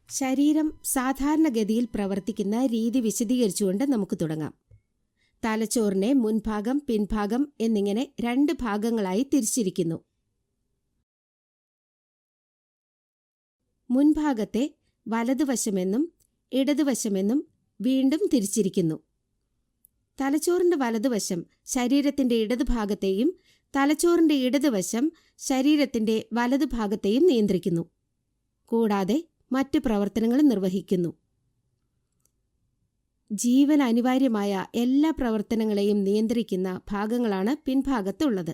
ശരീരം സാധാരണഗതിയിൽ പ്രവർത്തിക്കുന്ന രീതി വിശദീകരിച്ചുകൊണ്ട് നമുക്ക് തുടങ്ങാം. തലച്ചോറിനെ മുൻഭാഗം, പിൻഭാഗം എന്നിങ്ങനെ 2 ഭാഗങ്ങളായി തിരിച്ചിരിക്കുന്നു. മുൻഭാഗത്തെ വലതുവശമെന്നും ഇടതുവശമെന്നും വീണ്ടും തിരിച്ചിരിക്കുന്നു. തലച്ചോറിന്റെ വലതുവശം ശരീരത്തിന്റെ ഇടതുഭാഗത്തെയും തലച്ചോറിന്റെ ഇടതുവശം ശരീരത്തിന്റെ വലതുഭാഗത്തെയും നിയന്ത്രിക്കുന്നു. കൂടാതെ മറ്റു പ്രവർത്തനങ്ങളും നിർവഹിക്കുന്നു. ജീവൻ അനിവാര്യമായ എല്ലാ പ്രവർത്തനങ്ങളെയും നിയന്ത്രിക്കുന്ന ഭാഗങ്ങളാണ് പിൻഭാഗത്തുള്ളത്.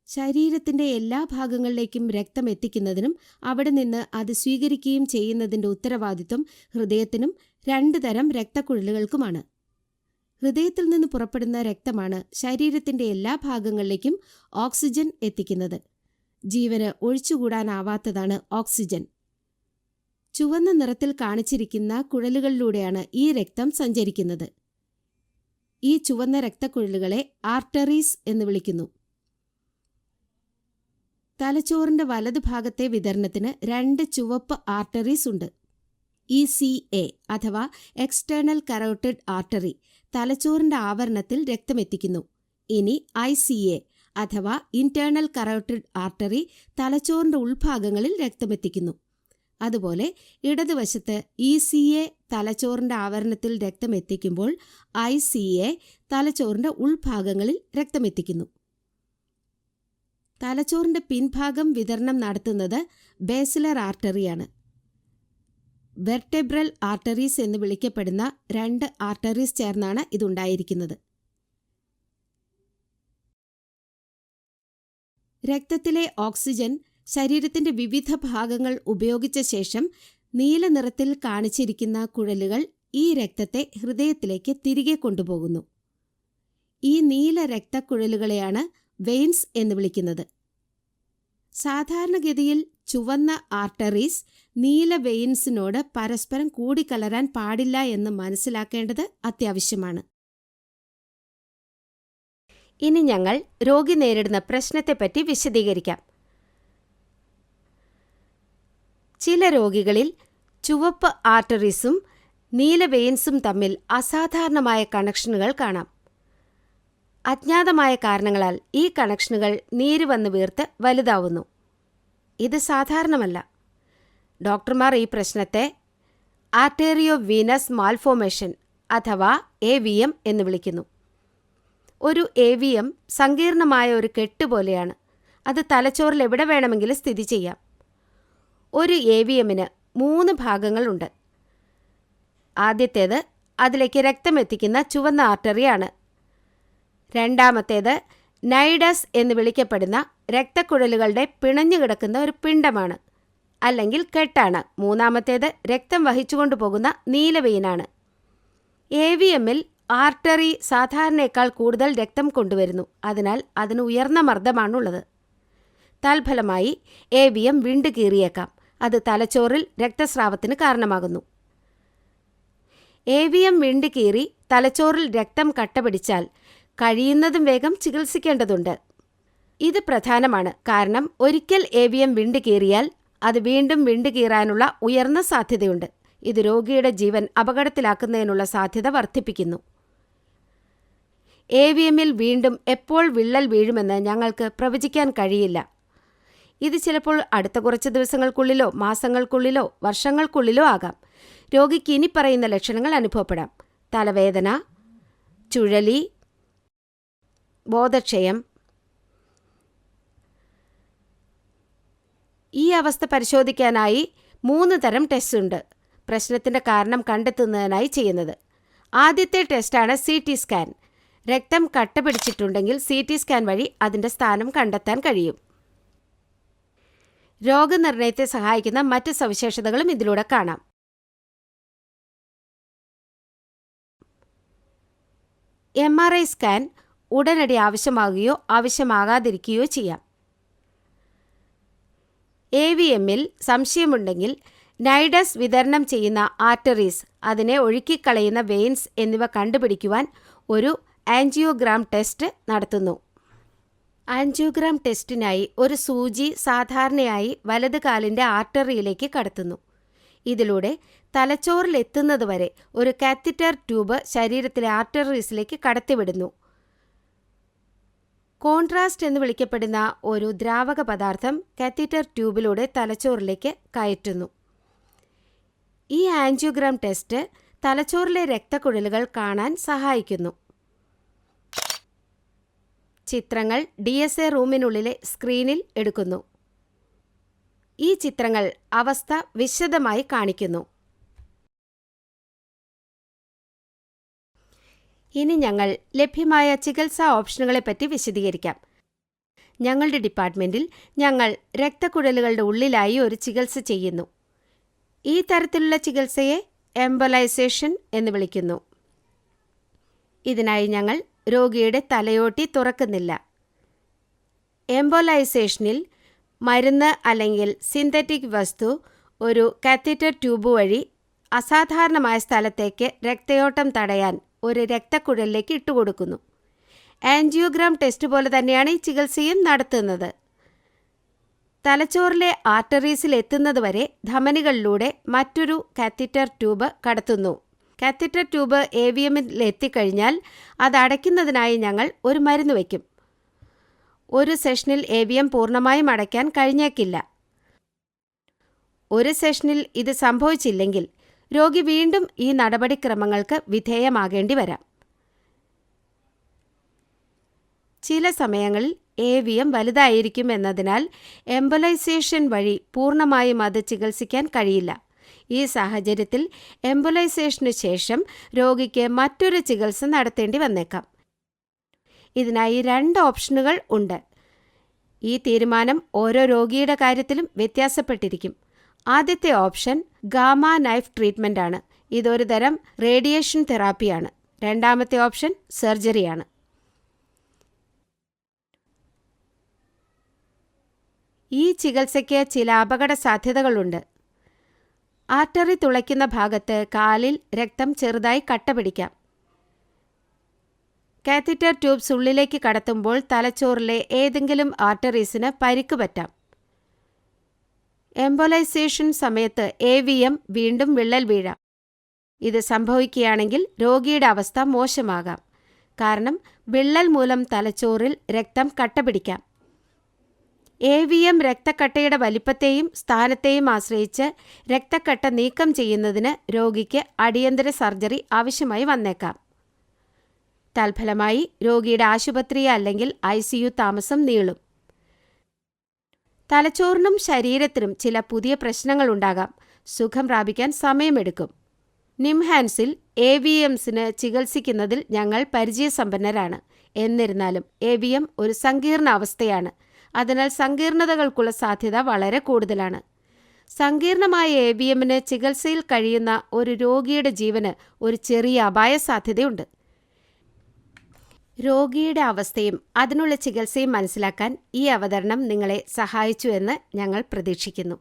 ശരീരത്തിന്റെ എല്ലാ ഭാഗങ്ങളിലേക്കും രക്തം എത്തിക്കുന്നതിനും അവിടെ നിന്ന് അത് സ്വീകരിക്കുകയും ചെയ്യുന്നതിന്റെ ഉത്തരവാദിത്വം ഹൃദയത്തിനും 2 തരം രക്തക്കുഴലുകൾക്കുമാണ്. ഹൃദയത്തിൽ നിന്ന് പുറപ്പെടുന്ന രക്തമാണ് ശരീരത്തിന്റെ എല്ലാ ഭാഗങ്ങളിലേക്കും ഓക്സിജൻ എത്തിക്കുന്നത്. ജീവന് ഒഴിച്ചുകൂടാനാവാത്തതാണ് ഓക്സിജൻ. ചുവന്ന നിറത്തിൽ കാണിച്ചിരിക്കുന്ന കുഴലുകളിലൂടെയാണ് ഈ രക്തം സഞ്ചരിക്കുന്നത്. ഈ ചുവന്ന രക്തക്കുഴലുകളെ ആർട്ടറീസ് എന്ന് വിളിക്കുന്നു. തലച്ചോറിന്റെ വലതുഭാഗത്തെ വിതരണത്തിന് 2 ചുവപ്പ് ആർട്ടറീസ് ഉണ്ട്. ECA അഥവാ എക്സ്റ്റേണൽ കരോട്ടിഡ് ആർട്ടറി തലച്ചോറിന്റെ ആവരണത്തിൽ രക്തമെത്തിക്കുന്നു. ഇനി ICA അഥവാ ഇന്റേണൽ കരോട്ടിഡ് ആർട്ടറി തലച്ചോറിന്റെ ഉൾഭാഗങ്ങളിൽ രക്തമെത്തിക്കുന്നു. അതുപോലെ ഇടതുവശത്ത് ECA തലച്ചോറിന്റെ ആവരണത്തിൽ രക്തമെത്തിക്കുമ്പോൾ ICA തലച്ചോറിന്റെ ഉൾഭാഗങ്ങളിൽ രക്തമെത്തിക്കുന്നു. തലച്ചോറിന്റെ പിൻഭാഗം വിതരണം നടത്തുന്നത് ബേസിലർ ആർട്ടറിയാണ്. വെർട്ടെബ്രൽ ആർട്ടറീസ് എന്ന് വിളിക്കപ്പെടുന്ന 2 ആർട്ടറീസ് ചേർന്നാണ് ഇതുണ്ടായിരിക്കുന്നത്. രക്തത്തിലെ ഓക്സിജൻ ശരീരത്തിന്റെ വിവിധ ഭാഗങ്ങൾ ഉപയോഗിച്ച ശേഷം നീല നിറത്തിൽ കാണിച്ചിരിക്കുന്ന കുഴലുകൾ ഈ രക്തത്തെ ഹൃദയത്തിലേക്ക് തിരികെ കൊണ്ടുപോകുന്നു. ഈ നീല രക്തക്കുഴലുകളെയാണ് വെയിൻസ് എന്ന് വിളിക്കുന്നത്. സാധാരണഗതിയിൽ ചുവന്ന ആർട്ടറീസ് നീല വെയിൻസിനോട് പരസ്പരം കൂടിക്കലരാൻ പാടില്ല എന്ന് മനസ്സിലാക്കേണ്ടത് അത്യാവശ്യമാണ്. ഇനി ഞങ്ങൾ രോഗി നേരിടുന്ന പ്രശ്നത്തെപ്പറ്റി വിശദീകരിക്കാം. ചില രോഗികളിൽ ചുവപ്പ് ആർട്ടറീസും നീല വെയിൻസും തമ്മിൽ അസാധാരണമായ കണക്ഷനുകൾ കാണാം. അജ്ഞാതമായ കാരണങ്ങളാൽ ഈ കണക്ഷനുകൾ നീര് വന്ന് വീർത്ത് വലുതാവുന്നു. ഇത് സാധാരണമല്ല. ഡോക്ടർമാർ ഈ പ്രശ്നത്തെ ആർട്ടേറിയോ വീനസ് മാൽഫോർമേഷൻ അഥവാ AVM എന്ന് വിളിക്കുന്നു. ഒരു AVM സങ്കീർണമായ ഒരു കെട്ടുപോലെയാണ്. അത് തലച്ചോറിൽ എവിടെ വേണമെങ്കിലും സ്ഥിതി ചെയ്യാം. ഒരു AVMന് 3 ഭാഗങ്ങളുണ്ട്. ആദ്യത്തേത് അതിലേക്ക് രക്തമെത്തിക്കുന്ന ചുവന്ന ആർട്ടറിയാണ്. രണ്ടാമത്തേത് നൈഡസ് എന്ന് വിളിക്കപ്പെടുന്ന രക്തക്കുഴലുകളുടെ പിണഞ്ഞുകിടക്കുന്ന ഒരു പിണ്ഡമാണ്, അല്ലെങ്കിൽ കെട്ടാണ്. മൂന്നാമത്തേത് രക്തം വഹിച്ചുകൊണ്ടുപോകുന്ന നീലവെയിനാണ്. AVMൽ ആർട്ടറി സാധാരണയേക്കാൾ കൂടുതൽ രക്തം കൊണ്ടുവരുന്നു. അതിനാൽ അതിന് ഉയർന്ന മർദ്ദമാണുള്ളത്. തൽഫലമായി AVM വിണ്ടുകീറിയേക്കാം. അത് തലച്ചോറിൽ രക്തസ്രാവത്തിന് കാരണമാകുന്നു. AVM വിണ്ടുകീറി തലച്ചോറിൽ രക്തം കട്ടപിടിച്ചാൽ കഴിയുന്നതും വേഗം ചികിത്സിക്കേണ്ടതുണ്ട്. ഇത് പ്രധാനമാണ്, കാരണം ഒരിക്കൽ AVM വിണ്ടുകീറിയാൽ അത് വീണ്ടും വിണ്ടുകീറാനുള്ള ഉയർന്ന സാധ്യതയുണ്ട്. ഇത് രോഗിയുടെ ജീവൻ അപകടത്തിലാക്കുന്നതിനുള്ള സാധ്യത വർദ്ധിപ്പിക്കുന്നു. AVMൽ വീണ്ടും എപ്പോൾ വിള്ളൽ വീഴുമെന്ന് ഞങ്ങൾക്ക് പ്രവചിക്കാൻ കഴിയില്ല. ഇത് ചിലപ്പോൾ അടുത്ത കുറച്ച് ദിവസങ്ങൾക്കുള്ളിലോ മാസങ്ങൾക്കുള്ളിലോ വർഷങ്ങൾക്കുള്ളിലോ ആകാം. രോഗിക്ക് ഇനി പറയുന്ന ലക്ഷണങ്ങൾ അനുഭവപ്പെടാം: തലവേദന, ചുഴലി, ബോധക്ഷയം. ഈ അവസ്ഥ പരിശോധിക്കാനായി 3 തരം ടെസ്റ്റ് ഉണ്ട്, പ്രശ്നത്തിന്റെ കാരണം കണ്ടെത്തുന്നതിനായി ചെയ്യുന്നത്. ആദ്യത്തെ ടെസ്റ്റാണ് CT സ്കാൻ. രക്തം കട്ടപിടിച്ചിട്ടുണ്ടെങ്കിൽ CT സ്കാൻ വഴി അതിന്റെ സ്ഥാനം കണ്ടെത്താൻ കഴിയും. രോഗനിർണയത്തെ സഹായിക്കുന്ന മറ്റ് സവിശേഷതകളും ഇതിലൂടെ കാണാം. MRI സ്കാൻ ഉടനടി ആവശ്യമാകുകയോ ആവശ്യമാകാതിരിക്കുകയോ ചെയ്യാം. AVMൽ സംശയമുണ്ടെങ്കിൽ നൈഡസ് വിതരണം ചെയ്യുന്ന ആർട്ടറീസ്, അതിനെ ഒഴുക്കിക്കളയുന്ന വെയിൻസ് എന്നിവ കണ്ടുപിടിക്കുവാൻ ഒരു ആൻജിയോഗ്രാം ടെസ്റ്റ് നടത്തുന്നു. ആൻജിയോഗ്രാം ടെസ്റ്റിനായി ഒരു സൂചി സാധാരണയായി വലത് കാലിൻ്റെ ആർട്ടറിയിലേക്ക് കടത്തുന്നു. ഇതിലൂടെ തലച്ചോറിലെത്തുന്നതുവരെ ഒരു കാത്തറ്റർ ട്യൂബ് ശരീരത്തിലെ ആർട്ടറീസിലേക്ക് കടത്തിവിടുന്നു. കോൺട്രാസ്റ്റ് എന്ന് വിളിക്കപ്പെടുന്ന ഒരു ദ്രാവക പദാർത്ഥം കാത്തറ്റർ ട്യൂബിലൂടെ തലച്ചോറിലേക്ക് കയറ്റുന്നു. ഈ ആൻജിയോഗ്രാം ടെസ്റ്റ് തലച്ചോറിലെ രക്തക്കുഴലുകൾ കാണാൻ സഹായിക്കുന്നു. ചിത്രങ്ങൾ DSA റൂമിനുള്ളിലെ സ്ക്രീനിൽ എടുക്കുന്നു. ഈ ചിത്രങ്ങൾ അവസ്ഥ വിശദമായി കാണിക്കുന്നു. ഇനി ഞങ്ങൾ ലഭ്യമായ ചികിത്സാ ഓപ്ഷനുകളെപ്പറ്റി വിശദീകരിക്കാം. ഞങ്ങളുടെ ഡിപ്പാർട്ട്മെൻറ്റിൽ ഞങ്ങൾ രക്തക്കുഴലുകളുടെ ഉള്ളിലായി ഒരു ചികിത്സ ചെയ്യുന്നു. ഈ തരത്തിലുള്ള ചികിത്സയെ എംബോലൈസേഷൻ എന്ന് വിളിക്കുന്നു. ഇതിനായി ഞങ്ങൾ രോഗിയുടെ തലയോട്ടി തുറക്കുന്നില്ല. എംബോലൈസേഷനിൽ മരുന്ന് അല്ലെങ്കിൽ സിന്തറ്റിക് വസ്തു ഒരു കാത്തറ്റർ ട്യൂബ് വഴി അസാധാരണമായ സ്ഥലത്തേക്ക് രക്തയോട്ടം തടയാൻ ഒരു രക്തക്കുഴലിലേക്ക് ഇട്ടുകൊടുക്കുന്നു. ആൻജിയോഗ്രാം ടെസ്റ്റ് പോലെ തന്നെയാണ് ഈ ചികിത്സയും നടത്തുന്നത്. തലച്ചോറിലെ ആർട്ടറീസിൽ എത്തുന്നതുവരെ ധമനികളിലൂടെ മറ്റൊരു കാത്തറ്റർ ട്യൂബ് കടത്തുന്നു. കാത്തറ്റർ ട്യൂബ് AVMൽ എത്തിക്കഴിഞ്ഞാൽ അത് അടയ്ക്കുന്നതിനായി ഞങ്ങൾ ഒരു മരുന്ന് വയ്ക്കും. ഒരു സെഷനിൽ AVM പൂർണ്ണമായും അടയ്ക്കാൻ കഴിഞ്ഞേക്കില്ല. ഒരു സെഷനിൽ ഇത് സംഭവിച്ചില്ലെങ്കിൽ രോഗി വീണ്ടും ഈ നടപടിക്രമങ്ങൾക്ക് വിധേയമാകേണ്ടി വരാം. ചില സമയങ്ങളിൽ AVM വലുതായിരിക്കും എന്നതിനാൽ എംബോലൈസേഷൻ വഴി പൂർണ്ണമായും അത് ചികിത്സിക്കാൻ കഴിയില്ല. ഈ സാഹചര്യത്തിൽ എംബോലൈസേഷനു ശേഷം രോഗിക്ക് മറ്റൊരു ചികിത്സ നടത്തേണ്ടി വന്നേക്കാം. ഇതിനായി 2 ഓപ്ഷനുകൾ ഉണ്ട്. ഈ തീരുമാനം ഓരോ രോഗിയുടെ കാര്യത്തിലും വ്യത്യാസപ്പെട്ടിരിക്കും. ആദ്യത്തെ ഓപ്ഷൻ ഗാമ നൈഫ് ട്രീറ്റ്മെൻ്റ് ആണ്. ഇതൊരു തരം റേഡിയേഷൻ തെറാപ്പിയാണ്. രണ്ടാമത്തെ ഓപ്ഷൻ സർജറിയാണ്. ഈ ചികിത്സയ്ക്ക് ചില അപകട സാധ്യതകളുണ്ട്. ആർട്ടറി തുളയ്ക്കുന്ന ഭാഗത്ത് കാലിൽ രക്തം ചെറുതായി കട്ട പിടിക്കാം. കാത്തറ്റർ ട്യൂബ്സ് ഉള്ളിലേക്ക് കടത്തുമ്പോൾ തലച്ചോറിലെ ഏതെങ്കിലും ആർട്ടറീസിന് പരിക്ക് പറ്റാം. എംബോലൈസേഷൻ സമയത്ത് AVM വീണ്ടും വിള്ളൽ വീഴാം. ഇത് സംഭവിക്കുകയാണെങ്കിൽ രോഗിയുടെ അവസ്ഥ മോശമാകാം. കാരണം വിള്ളൽ മൂലം തലച്ചോറിൽ രക്തം കട്ട പിടിക്കാം. AVM രക്തക്കട്ടയുടെ വലിപ്പത്തെയും സ്ഥാനത്തെയും ആശ്രയിച്ച് രക്തക്കട്ട നീക്കം ചെയ്യുന്നതിന് രോഗിക്ക് അടിയന്തര സർജറി ആവശ്യമായി വന്നേക്കാം. തൽഫലമായി രോഗിയുടെ ആശുപത്രി അല്ലെങ്കിൽ ICU താമസം നീളും. തലച്ചോറിനും ശരീരത്തിനും ചില പുതിയ പ്രശ്നങ്ങളുണ്ടാകാം. സുഖം പ്രാപിക്കാൻ സമയമെടുക്കും. നിംഹാൻസിൽ AVMസിന് ചികിത്സിക്കുന്നതിൽ ഞങ്ങൾ പരിചയസമ്പന്നരാണ്. എന്നിരുന്നാലും AVM ഒരു സങ്കീർണ അവസ്ഥയാണ്. അതിനാൽ സങ്കീർണതകൾക്കുള്ള സാധ്യത വളരെ കൂടുതലാണ്. സങ്കീർണമായ AVMന് ചികിത്സയിൽ കഴിയുന്ന ഒരു രോഗിയുടെ ജീവന് ഒരു ചെറിയ അപായ സാധ്യതയുണ്ട്. രോഗിയുടെ അവസ്ഥയും അതിനുള്ള ചികിത്സയും മനസ്സിലാക്കാൻ ഈ അവതരണം നിങ്ങളെ സഹായിച്ചു എന്ന് ഞങ്ങൾ പ്രതീക്ഷിക്കുന്നു.